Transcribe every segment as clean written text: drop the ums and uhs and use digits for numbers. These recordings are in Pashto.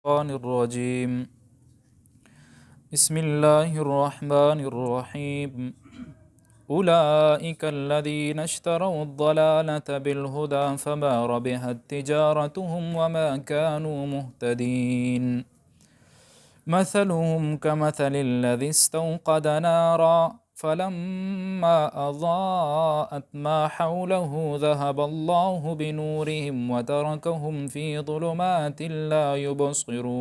الشيطان الرجيم بسم الله الرحمن الرحيم أولئك الذين اشتروا الضلالة بالهدى فما ربحت تجارتهم وما كانوا مهتدين مثلهم كمثل الذي استوقد نارا فلما أضاءت ما حوله ذهب الله بنورهم وتركهم في ظلمات لا يبصرون.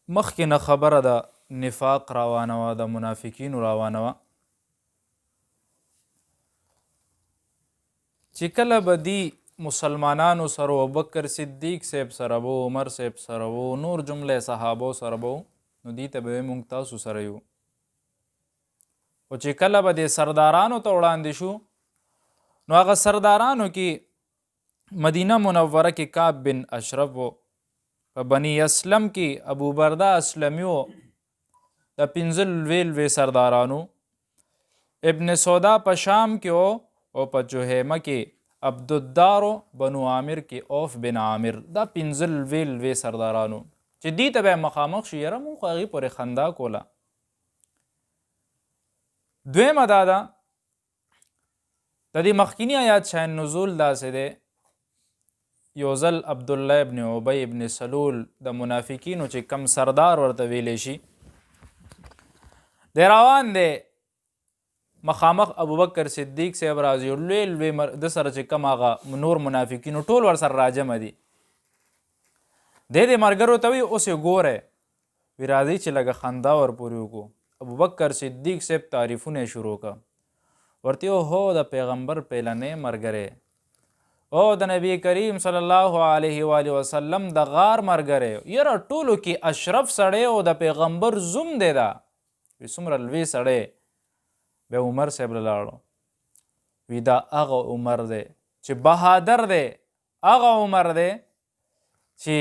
مخکې خبره د نفاق روانه وه، د منافقینو روانه وه، چې کله به دی مسلمانانو سره ابوبکر صدیق صاحب سره به، عمر صاحب سره به، نور جمله صحابو سره به، نو دې ته به موږ تاسو سره یو. خو چې کله به د سردارانو ته وړاندې شو، نو هغه سردارانو کې مدینه منوره کې کعب بن اشرف و، په بني اسلم کې ابو برده اسلمی و، د 15 لوی سردارانو، ابن سودا په شام کې و، او په جوهیمه کې عبدالدار بنو عامر کې اوف بن عامر، دا 15 لوی سردارانو چې دې ته به مخامخ شي، یاره مونږ خو هغې پورې خندا کوله. دویمه دا ده د دې مخکینی آیات شاین نزول داسې دی، یو ځل عبدالله ابن ابی ابن سلول د منافقینو چې کم سردار ورته ویلی شي، دی روان دی مخامخ ابوبکر صدیق صاحب راځي، لوی د سره چې کم هغه نور منافقینو ټول ور سره راجمع دي، دی د ملګرو ته وایي اوس یې ګوری، وی راځئ چې لږه خندا ورپورې وکړو. ابوبکر صدیق صاحب تعریفونه یې شروع کړه، ورته هو د پیغمبر پیلنی ملګری، او د نبی کریم صلی الله علیه و وسلم د غار ملګری، یاره ټولو کې اشرف سړی او د پیغمبر زوم دی دا، وی څومره لوی سړی. بیا عمر صاحب له لاړو، وی دا هغه عمر دی چې بهادر دی، هغه عمر دی چې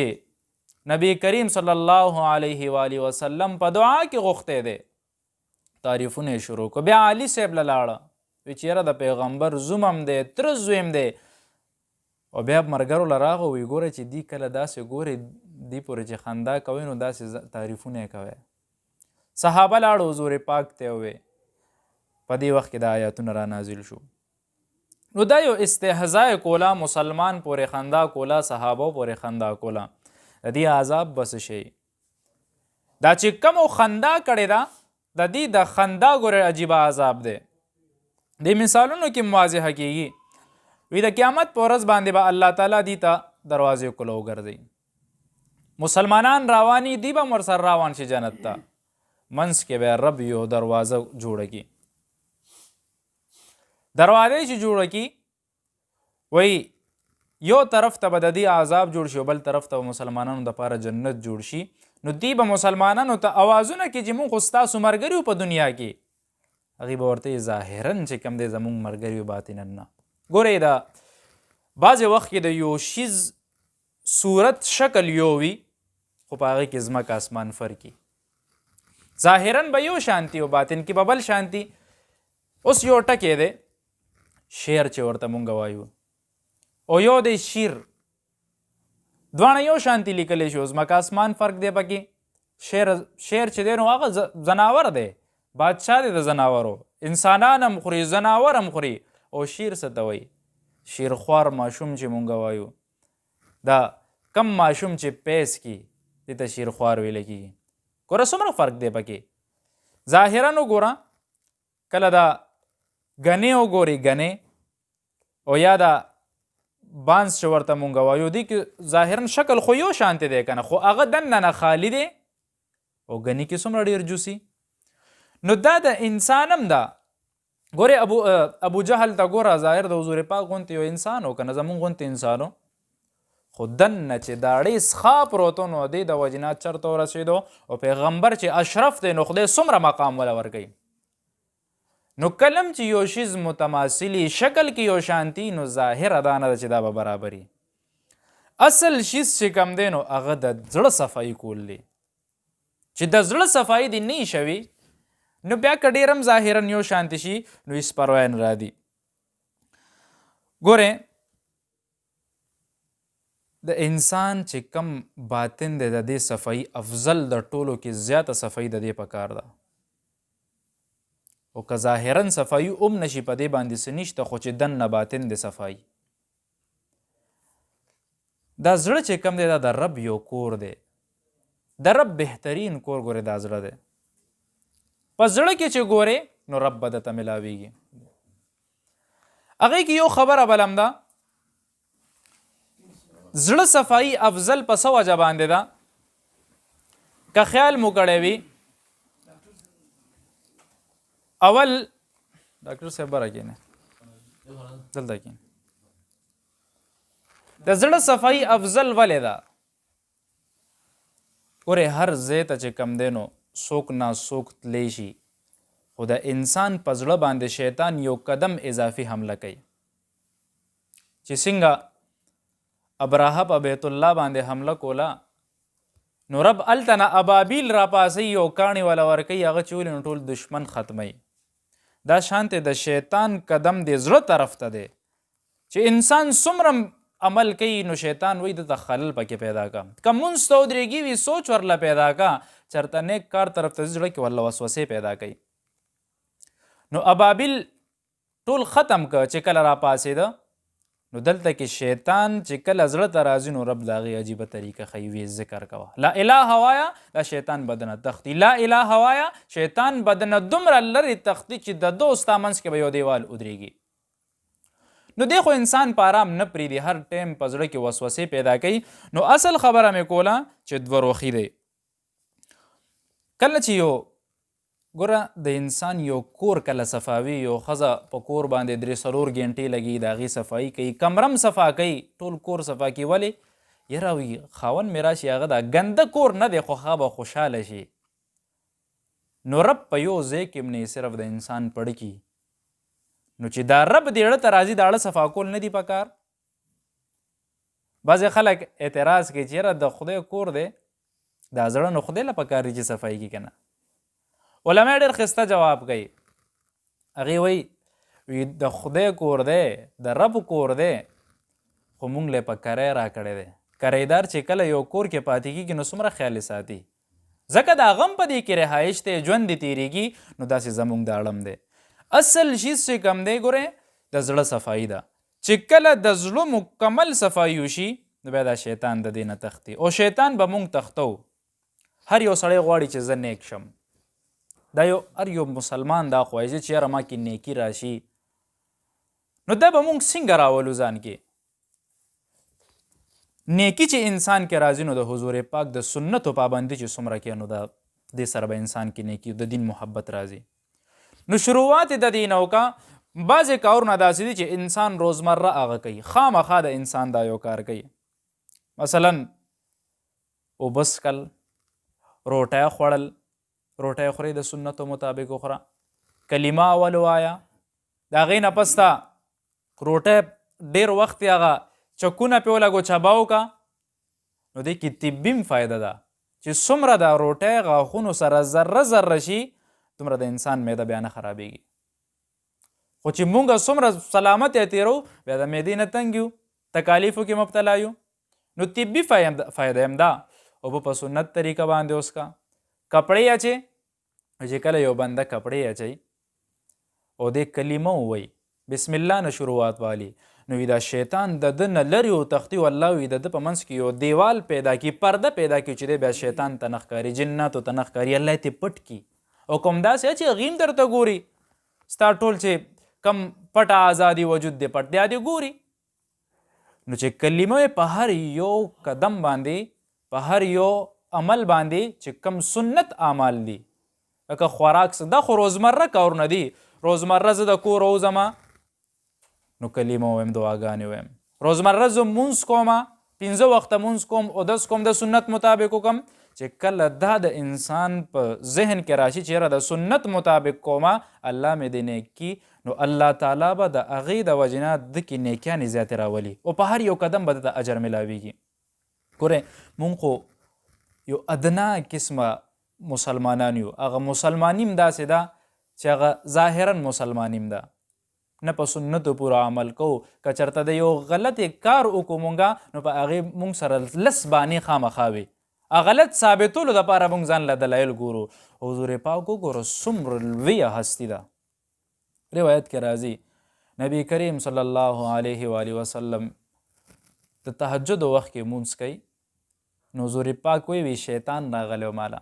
نبی کریم صلی الله علیه و وسلم په دعا کې غوښتی دی. تعریفونه یې شروع کړو. بیا علي صاحب له لاړه، وی چې یاره د پیغمبر زوم هم دی، تره زوی هم دی. او بیا ملګرو له راغو، وی ګوره چې دی کله داسې ګورې دی پورې چې خندا کوئ نو داسې تعریفونه یې کوئ. صحابه لاړو حضور پاک ته ووی، په دې وخت کې دا آیاتونه را نازل شو. نو دا یو استهزاء کوله، مسلمان پورې خندا کوله، صحابو پورې خندا کوله، د دې عذاب بس شي. دا چې کومو خندا کړې ده، د دې د خندا ګوره عجیبه عذاب دی. د مثالونو کې واضحه کېږي، وی د قیامت په ورځ باندې به الله تعالی دې ته دروازې کله وګرځوي، مسلمانان رواني دي به ورسره روان شي جنت ته، منځ کې به رب یو دروازه جوړه کړي. دروازې چې جوړه کړي، وی یو طرف ته به د دې عذاب جوړ شي، بل طرف ته به مسلمانانو دپاره جنت جوړ شي. نو دی به مسلمانانو ته اوازونه کوي چې مونږ خو ستاسو ملګري په دنیا کې، هغې به ورته ظاهرا چې کوم دی زمونږ ملګري وي، باطنا نه. ګورئ دا بعضې وخت کې د یو شیز صورت شکل یو وي، خو په هغې کې ځمکه اسمان فرق وي، ظاهرا به یو شانتي او باطن کې به بل شانتي. اوس یو ټکی دی شعر چې ورته مونږ وایو، او یو دی شیر، دواړه یو شانتي لیکلی شي، ځمکه اسمان فرق دی پکې. شعر چې دی نو هغه ځناور دی، بادشاه دی د ځناورو، انسانان هم خوري، ځناور هم خوري. او شیر څه ته وایي؟ شیرخوار ماشوم چې مونږ وایو، دا کم ماشوم چې پیس کی دې ته شیرخوار ویلی کېږي. ګوره څومره فرق دی پکې. ظاهرا وګوره، کله دا ګنې وګورې ګنې، او یا دا بانس چې ورته مونږ وایو، دې کې ظاهرا شکل خو یو شانتی دی که نه، خو هغه دننه خالی دی، او ګنې کې څومره ډېر جوسي. نو دا د انسان هم ده. ګورې ابو جهل ته ګوره، ظاهر د حضور پاک غونتی یو انسان و که نه، زمونږ غونتی انسان و، خو دننه چې داړې څښا پروتو نو دې د وجې نه چرته ورسېدو، او پیغمبر چې اشرف دی نو خدای څومره مقام وله ورکوي. نو کلم چې یو شیز متماثلي شکل کې یو شانتي، نو ظاهره دا نه ده چې دا به برابري. اصل شیز چې کم دی نو هغه د زړه صفایي کول دی. چې د زړه صفایي دې نه شوي، نو بیا که ډېر هم ظاهرا یو شانتي شي، نو هېڅ پروا نه را دي. ګورئ د انسان چې کم باطن دی د دې صفایي افضل د ټولو کې زیاته صفایي د دې پکار ده. او که ظاهرا صفایي هم نشي په دې باندې څه نشته، خو چې دننه باطن دی صفایي. دا زړه چې کم دی دا د رب یو کور دی، د رب بهترین کور ګورې دا زړه دی. په زړه کې چې ګورې نو رب به درته ملاویږي. هغې کې یو خبره بل هم ده، زړه صفایي افضل په څه وجه باندې ده؟ که خیال مو کړی وي، اول ډاکټر صاحب بره کښېنئ، دلته کښېنئ. د زړه صفایي افضل ولې ده؟ ګورې هر ځای ته چې کم دی نو څوک ناڅوک تلی شي، خو د انسان په زړه باندې شیطان یو قدم اضافي حمله کوي. چې څنګه ابراهه په بیت الله باندې حمله کوله، نو رب هلته نه ابابیل راپاسوي او کاڼي والا ورکوي، هغه چې ولې نو ټول دشمن ختموي. دا شانتې د شیطان قدم د زړه طرف ته دی، چې انسان څومره عمل کوي نو شیطان وایي دته خلل پکې پیدا کا. که مونځ ته ودرېږي وي سوچ ورله پیدا کا، چېرته نیک کار طرف ته زړه کې ورله وسوسې پیدا کوي. نو ابابیل ټول ختم که چې کله راپاسېده، نو دلته کې شیطان چې کله زړه ته راځي نو رب د هغې عجیبه طریقه ښیي، ویې ذکر کوه لا اله وایا، دا شیطان بدنه تختی، لا اله وایا، شیطان بدنه دومره لرې تختی چې د دو ستا منځ کې به یو دیوال ودرېږي. نو دی خو انسان په آرام نه پرېږدي، هر ټایم په زړه کې وسوسې پیدا کوي. نو اصل خبره مې کوله چې دوه روخي دی. کله چې یو ګوره د انسان یو کور کله صفاوي، یو ښځه په کور باندې 3-4 ګنټې لګي، د هغې صفایي کوي، کمرم صفا کوي، ټول کور صفا کوي. ولې؟ یاره وي خاوند مې راشي، هغه دا ګنده کور نه دی خو هغه به خوشحاله شي. نو رب په یو ځای کې نه صرف د انسان پړه کي، نو چې دا رب د اړه ته راځي د اړه صفا کول نه دي پکار. بعضې خلک اعتراض کوي چې یاره د خدای کور دی، دا زړه نو خدای له پکار دي چې صفایي کي که نه. علما ډېر ښایسته جواب کوي، هغې وایي د خدای کور دی، د رب کور دی، خو مونږ له په کری راکړی دی. کریدار چې کله یو کور کې پاتې کېږي نو څومره خیال یې ساتي، ځکه د هغه هم په دې کې رهایش دی، ژوند دې تېرېږي. نو داسې زموږ د اړم دی. اصل شیز چې کم دی ګورې د زړه صفایي ده. چې کله د زړه مکمل صفایي وشي نو بیا دا شیطان د دې نه تښتي، او شیطان به مونږ تښتو. هر یو سړی غواړي چې زه نیک شم، دا یو هر یو مسلمان دا خواهی چې یاره ما کې نیکي راشي. نو دا به مونږ څنګه راولو ځان کې؟ نیکي چې انسان کې راځي نو د حضور پاک د سنتو پابندي چې څومره کوي نو د دې سره به انسان کې نیکي د دین محبت راځي. نو شروعات د دې نه وکړه. بعضې کارونه داسې دي چې انسان روزمره هغه کوي، خامخا د انسان دا یو کار کوي. مثلا اوبه څښل، روټۍ خوړل، روټۍ خورئ د سنتو مطابق وخوره، کلمه اول ووایه، د هغې نه پس ته روټۍ ډېر وخت هغه چکونه پې ولګو چباو کا. نو دې کې طبي فایده ده چې څومره د روټۍ غاښونو سره ذره ذره شي دومره د انسان معده بیا نه خرابېږي. خو چې مونږ څومره سلامت یا تېرو بیا د معدې نه تنګ یو، تکالیفو کې مبتلا یو. نو طبي فایده هم ده. اوبه په سنت طریقه باندې اوس کا. کپړې اچې، چې کله یو بنده کپړې اچوي او دې کلمه ووایي بسم الله نه شروعات والی، نو دا شیطان د ده نه لرې وتښتي، والله وي د ده په منځ کې یو دیوال پیدا کړي، پرده پیدا کړي چې دی بیا شیطان ته نه ښکاري، جناتو ته نه ښکاري، الله یې پټ کړي. او کوم داسې چې هغې هم درته ګوري، ستا ټول چې کم پټه ازادي وجود دی پټ دی دې ګوري. نو چې کلمه په هر یو قدم باندې، په هر یو عمل باندې چې کم سنت اعمال دي، لکه خوراک دا خو روزمره کارونه دي. روزمره زه د کور وځمه نو کلمه ویم، دعاګانې ویم. روزمره زه مونځ کومه، 5 وخته مونځ کوم، اودس کوم، د سنت مطابق وکم. چې کله دا د انسان په ذهن کې راشي چې یاره د سنت مطابق کومه، الله مې دې نیک کي، نو الله تعالی به د هغې د وجې نه ده کې نیکیانې زیاتې راولي، او په هر یو قدم به د اجر ملاویږي. ګورئ مونږ خو یو ادنا قسمه مسلمانان یو. هغه مسلمانیم داسې ده چې هغه ظاهرا مسلمانیم ده، نه په سنتو پورې عمل کوو. که چېرته د یو غلطې کار وکړو مونږه نو په هغې مونږ سره لس بانې خامخا وي. غلط ثابتولو دپاره مونږ ځان له دلایل ګورو. حضور پاک وګوره څومره لویه هستي ده. روایت کې راځي نبی کریم صلی الله علیه و آله وسلم د تهجد وخت کې مونځ کوي نو حضور پاک وی شیطان راغلی و ماله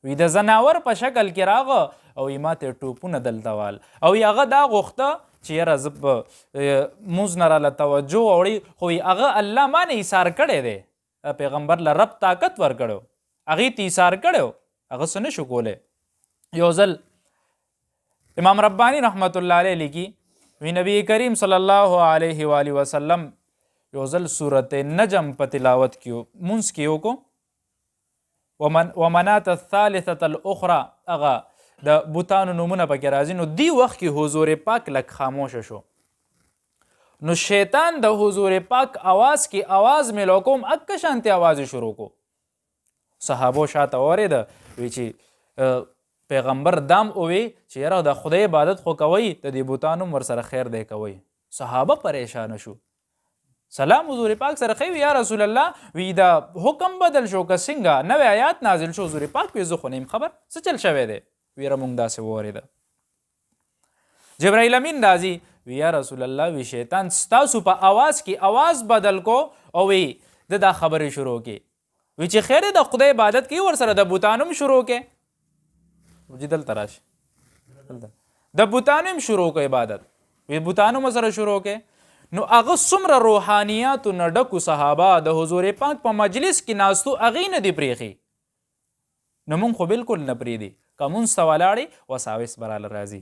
وی د زناور په شکل کې راغه او ما ته ټوپونه دلته وال او هغه دا غوښته چې یاره زه به مونځ نه راله توجه وړي خو هغه الله ما نه ایثار کړی دی. پیغمبر له رب طاقت ورکړو هغې ته ایثار کړی هغه څه نشو کولی. یو ځل امام ربانی رحمت الله علیه لیکي وی نبی کریم صلی الله علیه و آله وسلم یو ځل صورت نجم په تلاوت کې مونځ کې وکړو ومنات الثالثة الاخرى هغه د بوتانو نومونه پکې راځي نو دی وخت کې حضور پاک لږ خاموشه شو نو شیطان د حضور پاک آواز کې آواز میلو کوم اکه شانتې آواز شروع کو. صحابو شاته اورېده وی چې پیغمبر دام اوی چې یاره د خدای عبادت خو کوئ د دې بوتانو ورسره خیر دی کوئ. صحابه پریشانه شو. سلام حضور پاک سره خی یا رسول الله وی دا حکم بدل شو که څنګه نوی آیات نازل شو. حضور پاک وی زه خو نیم خبر څه چل شوی دی ویره مونږ داسې واورېده. جبرائیل امین راځي وی یا رسول الله وی شیطان ستاسو په آواز کې آواز بدل کو او وی د دا خبرې شروع کی وی چې خیر د خدای عبادت کوي ورسره د بوتانو شروع کې وجی دلته راشي د بوتانو شروع کو عبادت وی بوتانو مسره شروع کې نو هغه څومره روحانیاتو نه ډکو صحابه د حضور پاک په مجلس کې ناستو هغې نه دي پرېښي نو مونږ خو بلکل نه پرېږدي. که مونځ ته ولاړې وساوس براله راځي.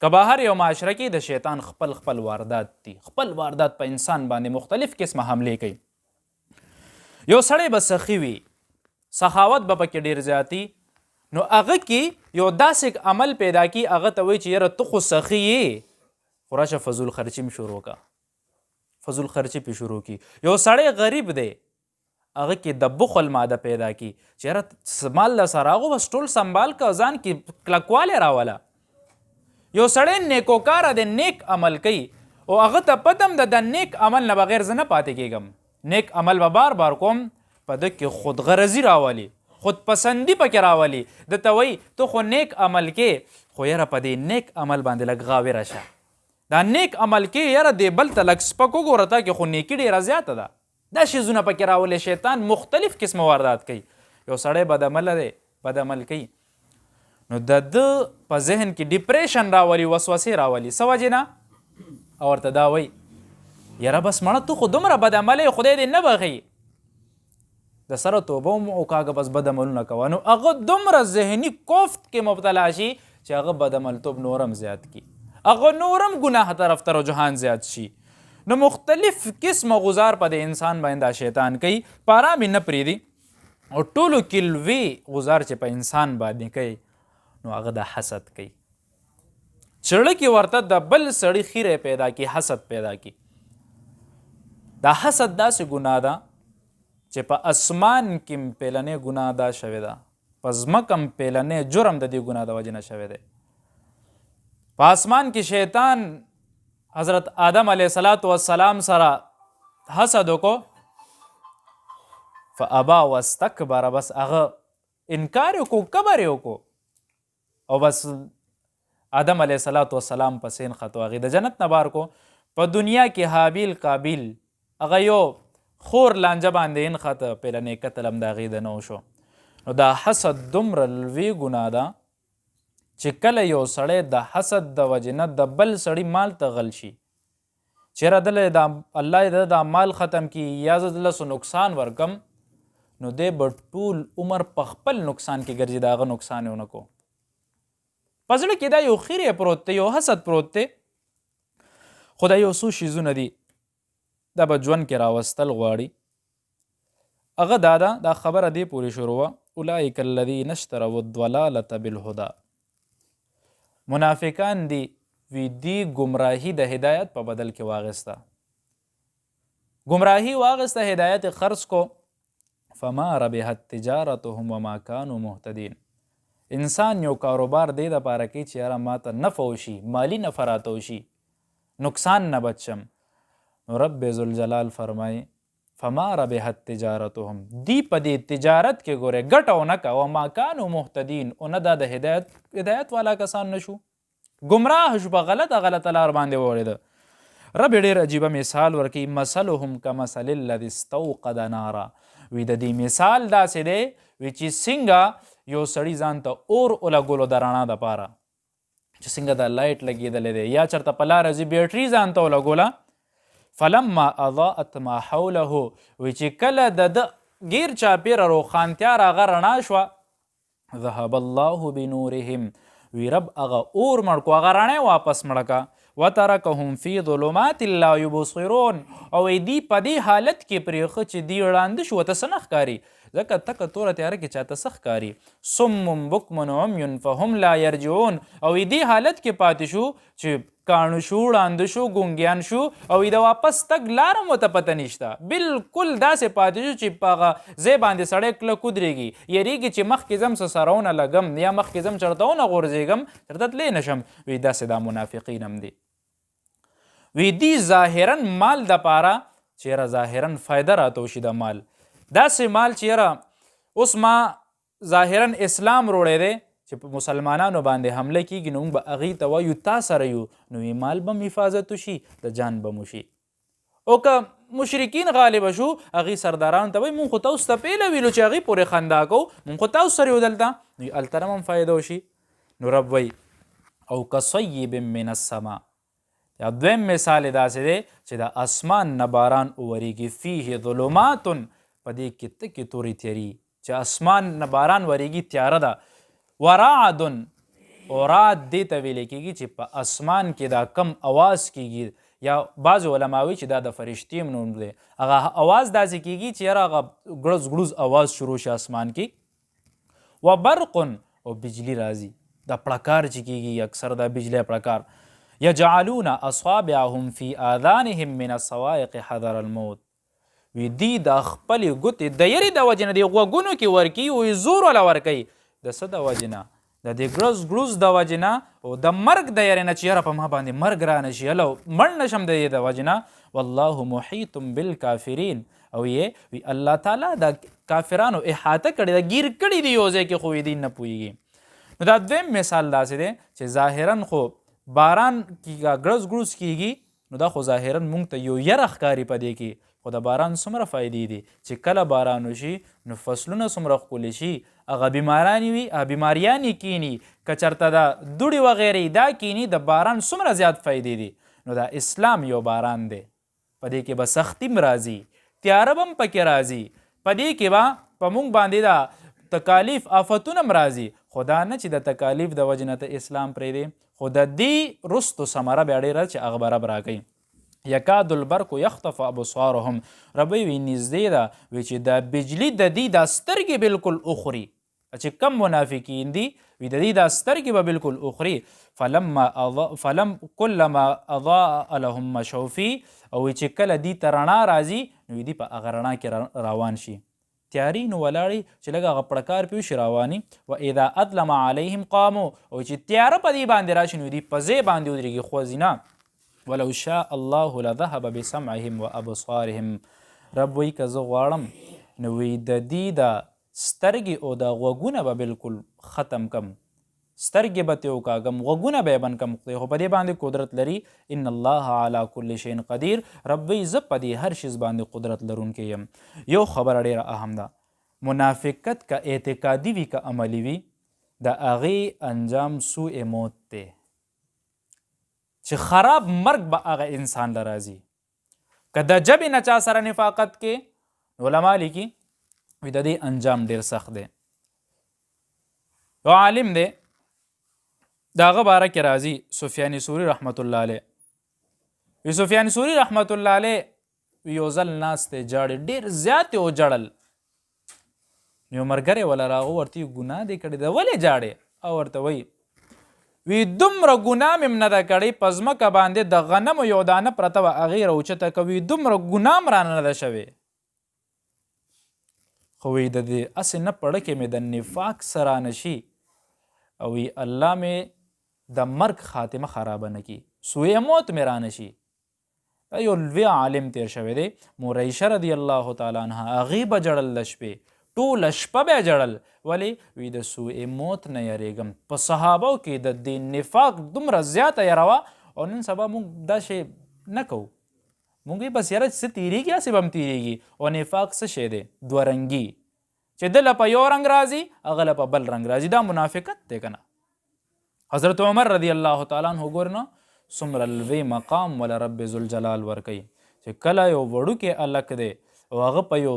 که بهر یو معاشره کې د شیطان خپل واردات دي. خپل واردات په انسان باندې مختلف قسمه حملې کوي. یو سړی به سخي وي سخاوت به پکې ډېر زیاتی نو هغه کې یو داسې عمل پیدا کی هغه ته وایي چې یاره ته خو سخي یې خو راشه فضول خرچي م شروع کا. فضول خرچي پې شروع کی. یو سړی غریب دی هغه کې د بخل ماده پیدا کی چې یاره مال له سره راغو بس ټول سنبال که ځان کې کلکوالی راوله. یو سړی نیکوکاره دی نیک عمل کوي او هغه ته پتم د نیک عمل نه بغیر زه نه پاتې کېږم. نیک عمل به بار بار کوم په ده کې خودغرضي راولي خود پسندي پکې راولي. د ته وایي ته خو نیک عمل کې خو یاره په دې نیک عمل باندې لږ غاوې راشه. دا نیک عمل کې یاره دې بل ته لږ سپک وګوره تا کې خو نیکي ډېره زیاته ده. دا شیزونه پکې راولي. شیطان مختلف قسمه واردات کوي. یو سړی بد عمله دی بد عمل کوي نو د ده په ذهن کې ډیپریشن راولي وسوسې راولي. څه وجې نه او ورته دا وایي یاره بس مړه تو خو دومره بد عملی خدای دې نه بخي د سره توبه هم وکاږه بس بد عملونه کوه نو هغه دومره ذهني کوفت کې مبتلا شي چې هغه بد عملتوب نورم زیات کی هغه نورم ګناه طرف ته رجحان زیات شي. نو مختلف قسمه غزار په د انسان باندې شیطان کوي په ارام یې نه پرېږدي او ټولو کې لوی غزار چې په انسان باندې کوي نو هغه د حسد کوي. چړه کې ورته د بل سړي خیره پیدا کی حسد پیدا کی. دا حسد داسې ګناه ده چې په اسمان کې پیلنې ګناه دا شوې ده په ځمکه هم پیلنې جرم د دې ګناه د وجې نه شوی دی. په اسمان کې شیطان حضرت آدم علیه السلام سره حسد وکړو فابا واستکبر بس هغه انکار یې وکړو کبر یې وکړو او بس آدم علیه السلام په سین خطو هغې د جنت نه بار کو. په دنیا کې حابیل قابیل هغه یو خور لانجه باندې انخته پیلنې قتل هم د هغې د نه وشو. نو دا حسد دومره لوی ګناه ده چې کله یو سړی د حسد د وجې نه د بل سړي مال ته غل شي چېرې دله الله یې دا مال ختم کړي یا زه دله څه نقصان ورکم نو دی به ټول عمر په خپل نقصان کې ګرځي د هغه نقصان یې ونه کو. په زړه کې دا یو خیر پروت دی یو حسد پروت دی خو دا یو څو شیزونه دي دا به ژوند کې راوستل غواړي. هغه دا خبره دی پورې شروع وه اولئک الذین اشتروا الضلالة بالهدى. منافقان دي وی دی گمراهی د هدایت په بدل کې واغسته. گمراهی واغسته هدایت خرڅ کو فما ربحت تجارتهم وما كانوا مهتدین. انسان یو کاروبار دی د پاره کوي چې یاره ماته نفع وشي مالی نفع راته وشي نقصان نه بچ شم. نو رب ذوالجلال فرمایي فما ربحت تجارتهم، دی په دې تجارت کې ګوره ګټه ونه که وما کانوا مهتدین، او نه دا د هدایت والا کسان نشو، ګمراه شو، په غلطه لار باندې واوړېده. رب ډېر عجیبه مثال ورکوي، مثلهم کمثل الذي استوقد نارا، وی د دې مثال داسې دی وی چې څنګه یو سړي ځان ته اور ولګولو د رڼا دپاره، چې څنګه دا لایټ لګېدلی دی یا چېرته په لاره ځي بیټري ځان ته ولګوله، فلما اضاءت ما حوله، وی چې کله د ده ګیر چاپېره روښانتیا راغه رڼا شوه، ذهب الله بنورهم، وی رب هغه اور مړ کړو، هغه رڼا واپس مړه که، وترکهم فی ظلمات لا یبصرون، او دی په دې حالت کې پرېښه چې دی ړانده شو، ورته څه نه ښکاري، ځکه تکه توره تیاره کې چاته څه ښکاري، صم بکم عمي فهم لا یرجعون، او دې حالت کې پاتې شو چې کاڼو شو، ړانده شو، ګونګیان شو، او د واپس تګ لاره هم ورته پته نشته، بلکل داسې پاتې شو چې په هغه ځای باندې سړی کلک ودرېږي، یریږي چې مخکې ځم څه سره ونه لګم یا مخکې ځم چېرته ونه غورځېږم چېرته تللی نه شم. وی داسې دا منافقین هم دي. وی دی ظاهرا مال دپاره چېره ظاهرا فایده راته وشي د مال، داسې مال چېره اوس ما ظاهرا اسلام روړی دی چې په مسلمانانو باندې حمله کېږي، نو موږ به هغې ته وایو تا سره یو، نو مال به م حفاظت وشي، د جان به مو شي. او که مشرکین غالبه شو، هغې سردارانو ته وایي مونږ خو تاسو ته پهله ویلو چې هغې پورې خندا کوو، مونږ خو تاسو سره یو دلته، نو هلته نه هم فایده وشي. نو رب وایي او کصیب من السما، یا دویم مثال داسې دی چې د اسمان نه باران وورېږي، فیه ظلمات، په دې کې تکې تورې تیاري، چې اسمان نه باران ورېږي تیاره ده، ورعد، او رعد دې ته ویلی کېږي چې په اسمان کې دا کم اواز کېږي، یا بعض علماوي چې دا د فرشتې نوم دی، هغه اواز داسې کېږي چې یاره هغه ګړز ګړوز اواز شروع شي اسمان کې، و برق، او بجلی راځي، دا پړکار چې کېږي اکثر دا بجلی پړکار، یجعلون اصابعهم فی آذانهم من الصواعق حذر الموت، وی دی د خپلې ګوتې د یرې د وجې نه د غوږونو کې ورکوي، وی زور وله ورکوي، د څه د وجې نه، د دې ګړز ګړوز د وجې نه، او د مرګ د یرې نه چې یاره په ما باندې مرګ را نه شي، هلو مړ نه شم د دې د وجې نه، والله محیط بالکافرین، او یې وی الله تعالی د کافرانو احاطه کړې ده، ګیر کړي دي یو ځای کې، خو دې نه پوهېږي. نو دا دویم مثال داسې دی چې ظاهرا خو باران کې ګړز ګړوز کېږي، نو دا خو ظاهرا مونږ ته یو یره ښکاري په دې کې، خو د باران څومره فایدې دي چې کله باران وشي نو فصلونه څومره ښکلي شي، هغه بیماران وي، بیماریانې کینی، که چېرته د دوړې وغیرې دا کینی، د باران څومره زیات فایدې دي. نو دا اسلام یو باران دی، په دې کې به سختي هم راځي، تیاره به هم پکې راځي، په دې کې به په مونږ باندې دا تکالیف آفتونه هم راځي، خو دا نه چې د تکالیف د وجې نه ته اسلام پرېږدې، خو د دې رستو ثمره بیا ډېره چې هغه به رب راکوي. یکاد البرق یخطف ابصارهم، رب وی نږدې ده وی چې د بجلي د دې دا سترګې بالکل اخوري، چې کم منافقین دي وی د دې دا سترګې به بالکل اخوري، فلم کلما اضاء لهم مشوا فيه، او چې کله دې ته رڼا راځي نو دې په هغه رڼا کې روان شي، تیاری نو ولاړې چې لږ هغه پړکار پې وشي رواني، و اذا اظلم علیهم قاموا، او چې تیاره په دې باندې راشي نو دې په ځای باندې ودرېږي خوځي نه، ولو شاء الله لذهب بسمعهم وابصارهم، رب وی که زه غواړم نو وی د دې د سترګې او د غوږونه به بالکل ختم کم، سترګې به ترې وکاږم، غوږونه به یې بند کم، خو په دې باندې قدرت لري، ان الله علی کل شیء قدیر، رب وی زه په دې هر شیز باندې قدرت لرونکی یم. یو خبره ډېره اهم ده، منافقت که اعتقادي وي که عملي وي، د هغې انجام سوء موت دی، چې خراب مرګ به هغه انسان له راځي. که د ژبې نه چا سره نفاقت کې، علما لیکي وي د دې انجام ډېر سخت دی. یو عالم دی د هغه باره کې راځي سفیان ثوری رحمت الله علیه، وی سفیان ثوری رحمت الله علیه یو ځل ناست دی جاړې، ډېر زیات یې وجړل، یو ملګری وله راغو ورته یې ګناه دې کړې ده ولې جاړې، او ورته وایي وی دومره ګناه مې نه ده کړې، په ځمکه باندې د غنمو یو دانه پرته وه هغې راوچته کوي، دومره ګناه م رانه نه ده شوې، خو وی د دې هسې نه پړه کې مې د نفاق څه رانه شي، او وی الله مې د مرګ خاتمه خرابه نه کړي. سوء موت مې رانشي. دا یو لوی عالم تیر شوی دی مور عایشه رضی الله تعالی عنها، هغې به جړل د شپې، ټوله شپه به یې جړل. ولې؟ وی د سوء موت نه یریږم. په صحابو کې د دې نفاق دومره زیاته یره وه، او نن سبا موږ دا شی نه کوو. موږ بس یاره څه تېرېږي هسې به هم تېرېږي. او نفاق څه شی دی؟ دوه رنګي، چې دله په یو رنګ راځي هغه له په بل رنګ راځي. دا منافقت دی که نه؟ حضرت عمر رضی الله تعالی عنه ګور نه څومره لوی مقام وله رب ذوالجلال ورکوي، چې کله یو وړوکی هلک دی او هغه په یو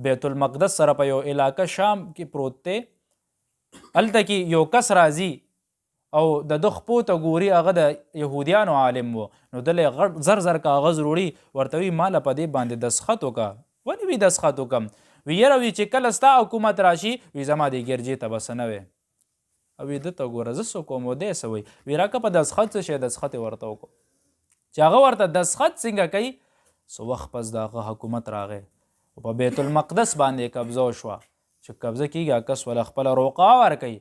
بیت المقدس سره په یو علاقه شام کې پروت دی، هلته کې یو کس راځي او د ده خپو ته ګوري، هغه د یهودیانو عالم و، نو دله غټ زر زر کاغذ وروړي، ورته وي ما له په دې باندې دستخط وکړه. ولې وي دستخط وکړم؟ وی یاره وي چې کله ستا حکومت راشي وي زما دې ګرجې ته به څه نه وی. او وی ده ته ګوره زه څه کوم او دی څه وی. وی راکه په دستخط څه شی دستخط یې ورته وکړو. چې هغه ورته دستخط څنګه کوي، څه وخت پس د هغه حکومت راغی او په بیت المقدس باندې قبضه وشوه. چې قبضه کېږي کس وله خپله روقه ورکوي.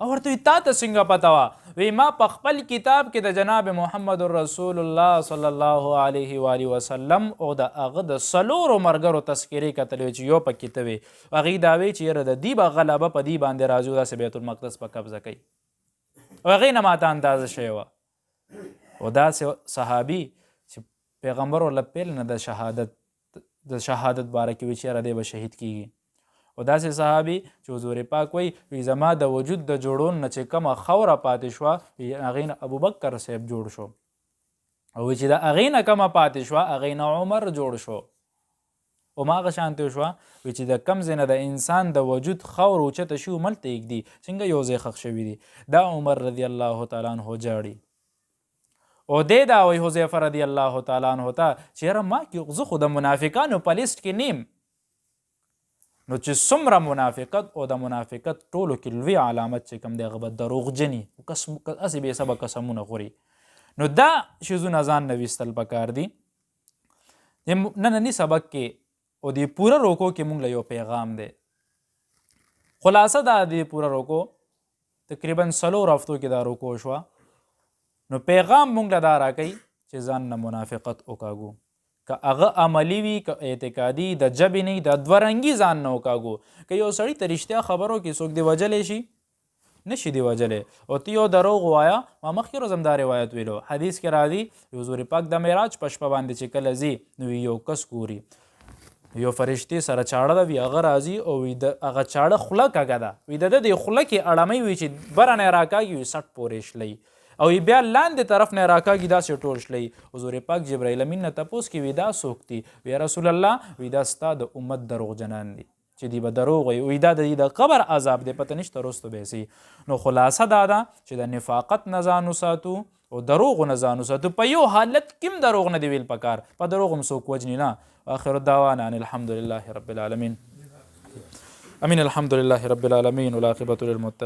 او ورته وي تا ته څنګه پته وه؟ وی ما په خپل کتاب کې د جناب محمد رسول الله صلی الله علیه و آله وسلم او د هغه د څلورو ملګرو تذکرې کتلې چې یو پکې ته وې، هغې دا وی چې یاره د دې به غلبه په دې باندې راځي او داسې بیت المقدس په قبضه کوي. او هغې نه ماته اندازه شوې وه. او داسې صحابي چې پیغمبر ورله پیل نه د شهادت باره کې وي چې یاره دی به شهید کېږي. او داسې صحابي چې حضور پاک وی زما د وجود د جوړون نه چې کومه خوره پاتې شوه، هغې نه ابوبکر صاحب جوړ شو، او چې د هغې نه کومه پاتې شوه هغې نه عمر جوړ شو. او هماغه شانتې شوه چې د کوم ځای نه د انسان د وجود خور اوچته شي هملته یږدي، څنګه یو ځای ښخ شوي دي. دا عمر رضی الله تعالی عنه جاړي. او دی دا وایي حذیفه رضی الله تعالی عنه ته چې یاره ما کې زه خو د منافقانو په لیست کې نیم. نو چې څومره منافقت او د منافقت ټولو کې لوی علامت چې کوم دی هغه به دروغجني، هسې بې سبه قسمونه خوري. نو دا شیزونه ځان نه ویستل پکار دي. ننني سبق کې او د پوره روکو کې مونږ له یو پیغام دی. خلاصه دا د پوره روکو تقریبا 4 هفتو کې دا روکو شوه. نو پیغام مونږ له دا راکوي چې ځان نه منافقت وکاږو، که هغه عملی وي که اعتقادي، د ژبې نه د دوه رنګي ځان نه وکاږو. که یو سړي ته رښتیا خبرو کې څوک دی وجلی شي نشي دی وجلی، او ته یو دروغ وایه. ما مخکې ورځ هم دا روایت ویلو، حدیث کې راځي حضور پاک د معراج په شپه باندې چې کله ځي نو یو کس ګوري، یو فرشتې سره چاړه ده وي، هغه راځي او هغه چاړه خوله کږه ده، وي د ده د خوله کې اړمۍ وي چې بره نه راکاږي وي 60 پورې شلی، او بیا لاندې طرف نه راکاږي داسې ټول شلی. حضور پاک جبرائیل امین نه تپوس کې وي دا څوک دي؟ وی رسول الله وی دا ستا د امت دروغجنان دي چې دی به دروغ وي دا د قبر عذاب دی، پته نشته وروسته به سي. نو خلاصه دا ده چې د نفاقت نه ځان وساتو او دروغو نه ځان وساتو. په یو حالت کې دروغ نه دی ویل پکار، په دروغ هم څوک وجني نه. آخر الدعوانا ان الحمد لله رب العالمین. امین. الحمد لله رب العالمین والعاقبة للمتقین.